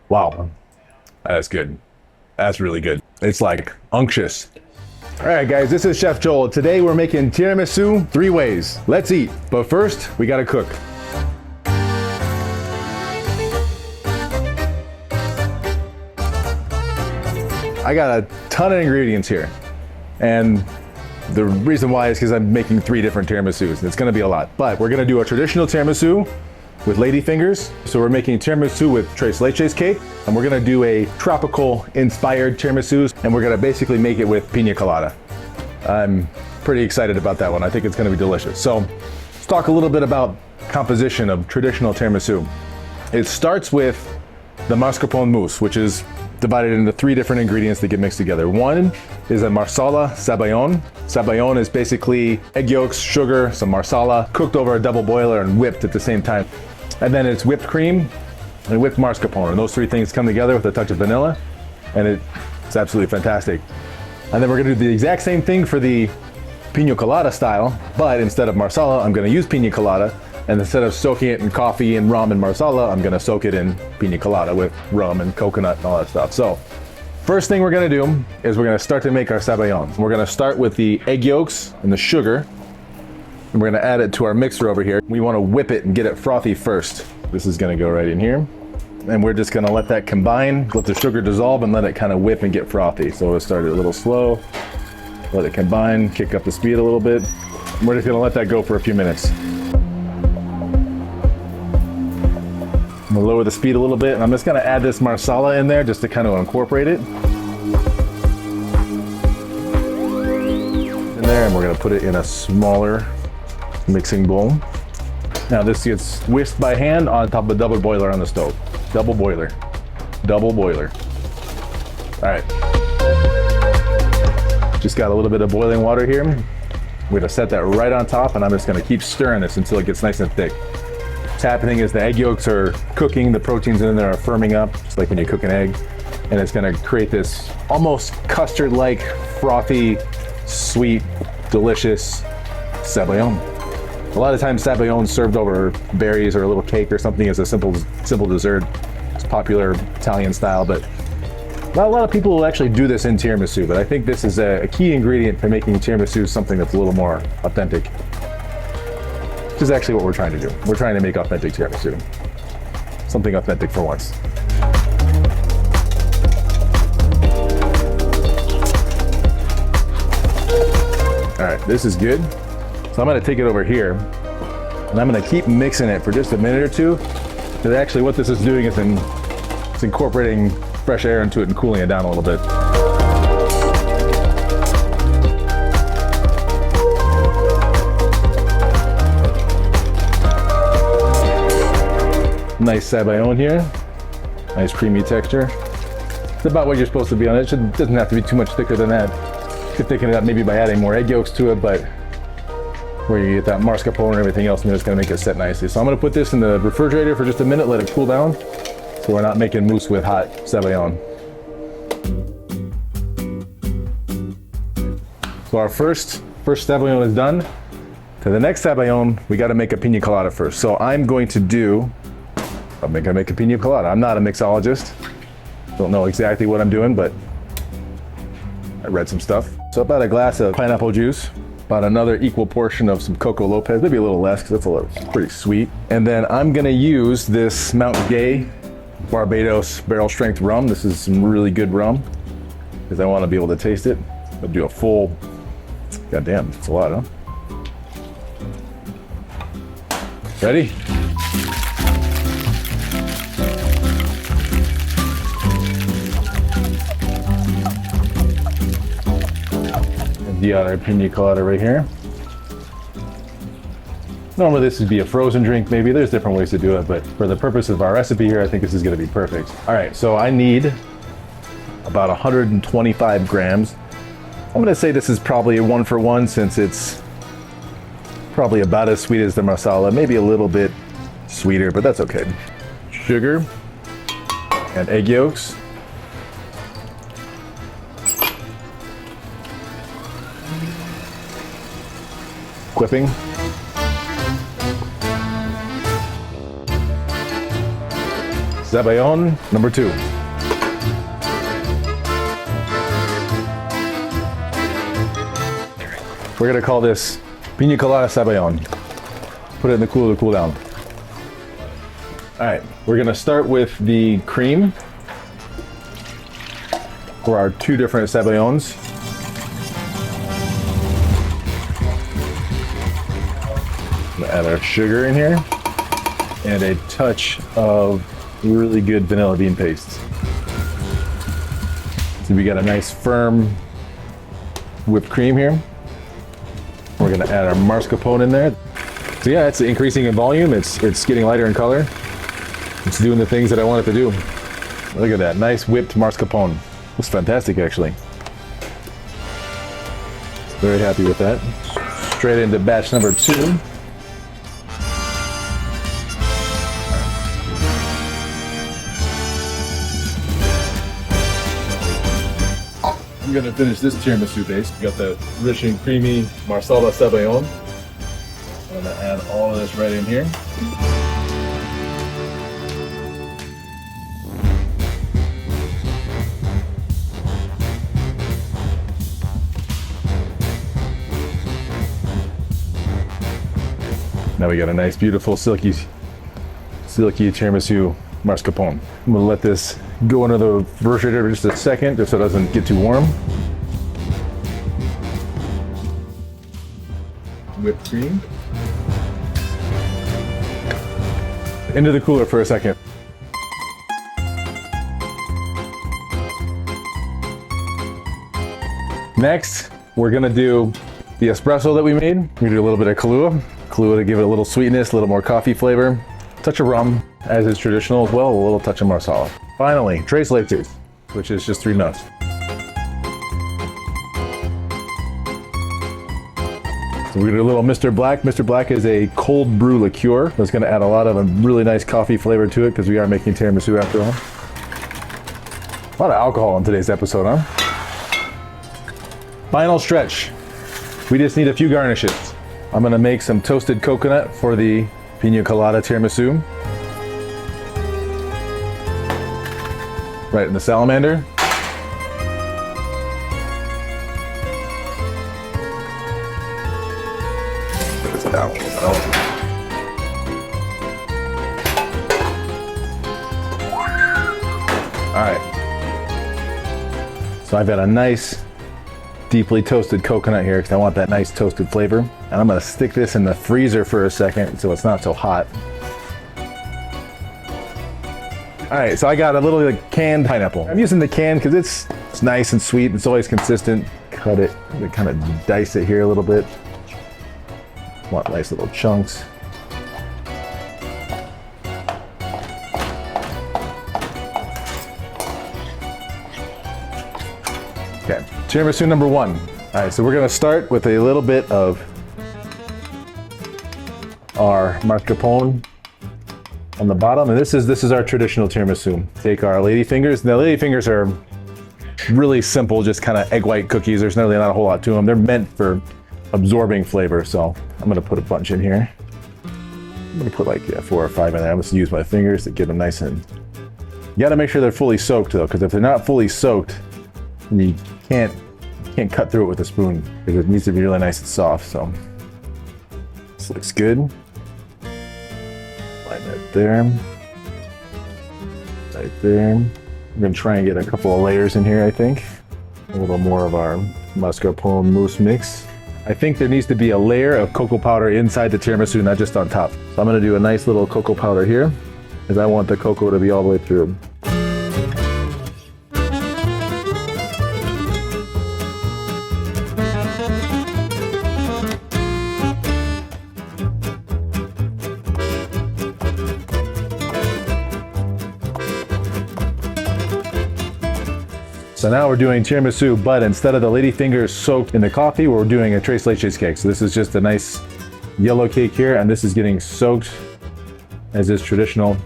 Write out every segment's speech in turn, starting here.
Wow, that's good. That's really good. It's like unctuous. All right, guys, this is Chef Joel. Today we're making tiramisu 3 ways. Let's eat. But first, we gotta cook. I got a ton of ingredients here. And the reason why is because I'm making 3 different tiramisus. It's gonna be a lot. But we're gonna do a traditional tiramisu with lady fingers. So we're making tiramisu with tres leches cake, and we're gonna do a tropical inspired tiramisu, and we're gonna basically make it with pina colada. I'm pretty excited about that one. I think it's gonna be delicious. So let's talk a little bit about composition of traditional tiramisu. It starts with the mascarpone mousse, which is divided into 3 different ingredients that get mixed together. One is a marsala sabayon. Sabayon is basically egg yolks, sugar, some marsala, cooked over a double boiler and whipped at the same time. And then it's whipped cream and whipped mascarpone. And those 3 things come together with a touch of vanilla, and it's absolutely fantastic. And then we're gonna do the exact same thing for the pina colada style, but instead of marsala, I'm gonna use pina colada. And instead of soaking it in coffee and rum and marsala, I'm gonna soak it in pina colada with rum and coconut and all that stuff. So first thing we're gonna do is we're gonna start to make our sabayon. We're gonna start with the egg yolks and the sugar, and we're gonna add it to our mixer over here. We wanna whip it and get it frothy first. This is gonna go right in here. And we're just gonna let that combine, let the sugar dissolve and let it kind of whip and get frothy. So we'll start it a little slow, let it combine, kick up the speed a little bit. We're just gonna let that go for a few minutes. I'm gonna lower the speed a little bit, and I'm just gonna add this marsala in there just to kind of incorporate it. In there, and we're gonna put it in a smaller mixing bowl. Now this gets whisked by hand on top of a double boiler on the stove. Double boiler. Double boiler. All right. Just got a little bit of boiling water here. We're gonna set that right on top, and I'm just gonna keep stirring this until it gets nice and thick. What's happening is the egg yolks are cooking, the proteins in there are firming up, just like when you cook an egg, and it's gonna create this almost custard-like, frothy, sweet, delicious sabayon. A lot of times sabayon served over berries or a little cake or something as a simple dessert. It's popular Italian style, but not a lot of people will actually do this in tiramisu, but I think this is a key ingredient for making tiramisu something that's a little more authentic. Which is actually what we're trying to do. We're trying to make authentic tiramisu. Something authentic for once. All right, this is good. So I'm gonna take it over here, and I'm gonna keep mixing it for just a minute or two, because actually what this is doing is it's incorporating fresh air into it and cooling it down a little bit. Nice sabayon here, nice creamy texture. It's about what you're supposed to be on it. It doesn't have to be too much thicker than that. You could thicken it up maybe by adding more egg yolks to it, but where you get that mascarpone and everything else, and it's gonna make it set nicely. So I'm gonna put this in the refrigerator for just a minute, let it cool down, so we're not making mousse with hot sabayon. So our first sabayon is done. To the next sabayon, we gotta make a pina colada first. So I'm gonna make a pina colada. I'm not a mixologist. Don't know exactly what I'm doing, but I read some stuff. So about a glass of pineapple juice, about another equal portion of some Coco Lopez, maybe a little less because that's pretty sweet. And then I'm gonna use this Mount Gay Barbados barrel strength rum. This is some really good rum because I want to be able to taste it. I'll do a full, goddamn, it's a lot, huh? Ready? The other pina colada right here. Normally this would be a frozen drink, maybe. There's different ways to do it, but for the purpose of our recipe here, I think this is gonna be perfect. All right, so I need about 125 grams. I'm gonna say this is probably a 1-for-1 since it's probably about as sweet as the marsala, maybe a little bit sweeter, but that's okay. Sugar and egg yolks. Whipping. Sabayon number 2. We're gonna call this Pina Colada Sabayon. Put it in the cooler to cool down. All right, we're gonna start with the cream for our 2 different Sabayons. We'll add our sugar in here and a touch of really good vanilla bean paste. So we got a nice firm whipped cream here. We're gonna add our mascarpone in there. So yeah, it's increasing in volume. It's getting lighter in color. It's doing the things that I want it to do. Look at that, nice whipped mascarpone. Looks fantastic, actually. Very happy with that. Straight into batch number 2. I'm gonna finish this tiramisu base. We got the rich and creamy marsala sabayon. I'm gonna add all of this right in here. Now we got a nice, beautiful, silky tiramisu mascarpone. I'm gonna let this go into the refrigerator for just a second, just so it doesn't get too warm. Whipped cream. Into the cooler for a second. Next, we're gonna do the espresso that we made. We're gonna do a little bit of Kahlua. Kahlua to give it a little sweetness, a little more coffee flavor. Touch of rum, as is traditional as well, a little touch of marsala. Finally, tres leches, which is just 3 nuts. So we're gonna do a little Mr. Black. Mr. Black is a cold brew liqueur that's gonna add a lot of a really nice coffee flavor to it because we are making tiramisu after all. A lot of alcohol in today's episode, huh? Final stretch. We just need a few garnishes. I'm gonna make some toasted coconut for the Pina Colada tiramisu. Right in the salamander. Put this down. All right. So I've got a nice, deeply toasted coconut here because I want that nice toasted flavor. And I'm gonna stick this in the freezer for a second so it's not so hot. All right, so I got a little canned pineapple. I'm using the can because it's nice and sweet. It's always consistent. Cut it, kind of dice it here a little bit. Want nice little chunks. Okay, tiramisu number 1. All right, so we're gonna start with a little bit of our mascarpone on the bottom, and this is our traditional tiramisu. Take our ladyfingers. Now, ladyfingers are really simple, just kind of egg white cookies. There's really not a whole lot to them. They're meant for absorbing flavor, so I'm gonna put a bunch in here. I'm gonna put like 4 or 5 in there. I'm just gonna use my fingers to get them nice and. You gotta make sure they're fully soaked though, because if they're not fully soaked, you can't cut through it with a spoon because it needs to be really nice and soft. So this looks good. Line that there. Right there. I'm gonna try and get a couple of layers in here, I think. A little more of our mascarpone mousse mix. I think there needs to be a layer of cocoa powder inside the tiramisu, not just on top. So I'm gonna do a nice little cocoa powder here, because I want the cocoa to be all the way through. So now we're doing tiramisu, but instead of the ladyfingers soaked in the coffee, we're doing a tres leches cake. So this is just a nice yellow cake here, and this is getting soaked as is traditional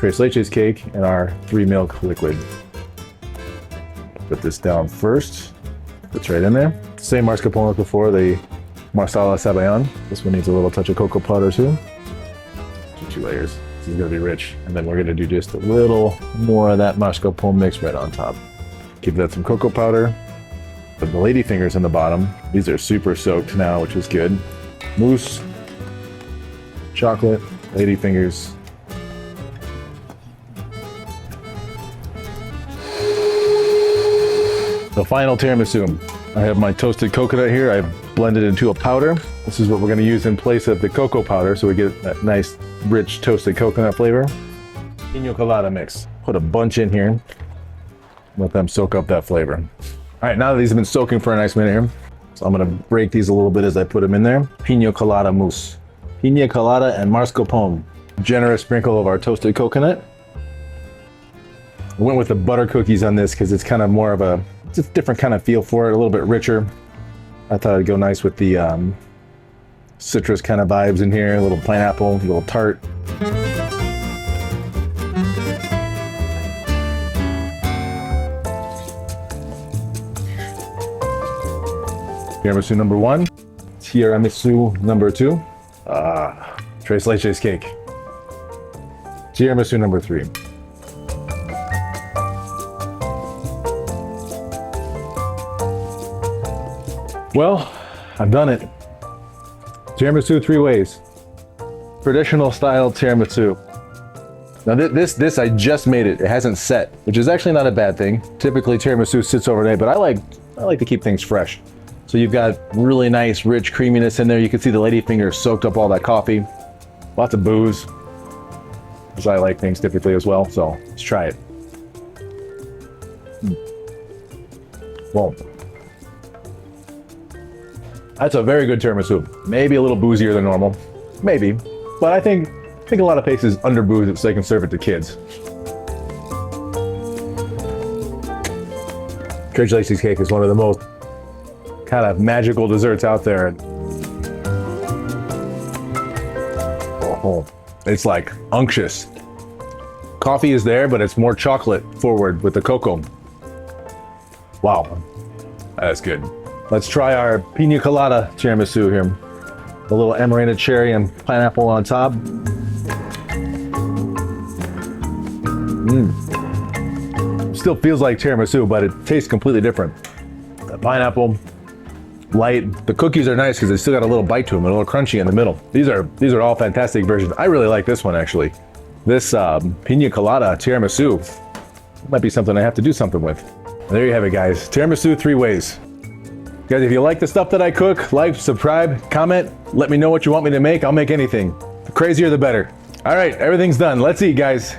tres leches cake in our 3 milk liquid. Put this down first. It's right in there. Same mascarpone as before, the marsala sabayon. This one needs a little touch of cocoa powder too. 2 layers. It's is gonna be rich. And then we're gonna do just a little more of that mascarpone mix right on top. Give that some cocoa powder. Put the ladyfingers in the bottom. These are super soaked now, which is good. Mousse, chocolate, ladyfingers. The final tiramisu. I have my toasted coconut here. I've blended into a powder. This is what we're gonna use in place of the cocoa powder, so we get that nice, rich toasted coconut flavor. Pina colada mix. Put a bunch in here. Let them soak up that flavor. All right, now that these have been soaking for a nice minute here, so I'm gonna break these a little bit as I put them in there. Pina colada mousse. Pina colada and mascarpone. Generous sprinkle of our toasted coconut. I went with the butter cookies on this because it's kind of more of a, it's a different kind of feel for it, a little bit richer. I thought it'd go nice with the citrus kind of vibes in here, a little pineapple, a little tart. Tiramisu number 1, tiramisu number 2, tres leches cake. Tiramisu number 3. Well, I've done it. Tiramisu 3 ways. Traditional style tiramisu. Now this I just made it. It hasn't set, which is actually not a bad thing. Typically tiramisu sits overnight, but I like to keep things fresh. So you've got really nice, rich creaminess in there. You can see the ladyfinger soaked up all that coffee. Lots of booze, because I like things typically as well. So let's try it. Well, that's a very good tiramisu. Maybe a little boozier than normal, maybe, but I think a lot of places under booze it so they can serve it to kids. Tres leches cake is one of the most kind of magical desserts out there. Oh, it's like unctuous. Coffee is there, but it's more chocolate forward with the cocoa. Wow, that's good. Let's try our pina colada tiramisu here. A little amaretto cherry and pineapple on top. Still feels like tiramisu, but it tastes completely different. The pineapple, light. The cookies are nice because they still got a little bite to them, and a little crunchy in the middle. These are all fantastic versions. I really like this one actually. This pina colada tiramisu might be something I have to do something with. There you have it, guys. Tiramisu 3 ways. Guys, if you like the stuff that I cook, like, subscribe, comment, let me know what you want me to make. I'll make anything. The crazier, the better. All right, everything's done. Let's eat, guys.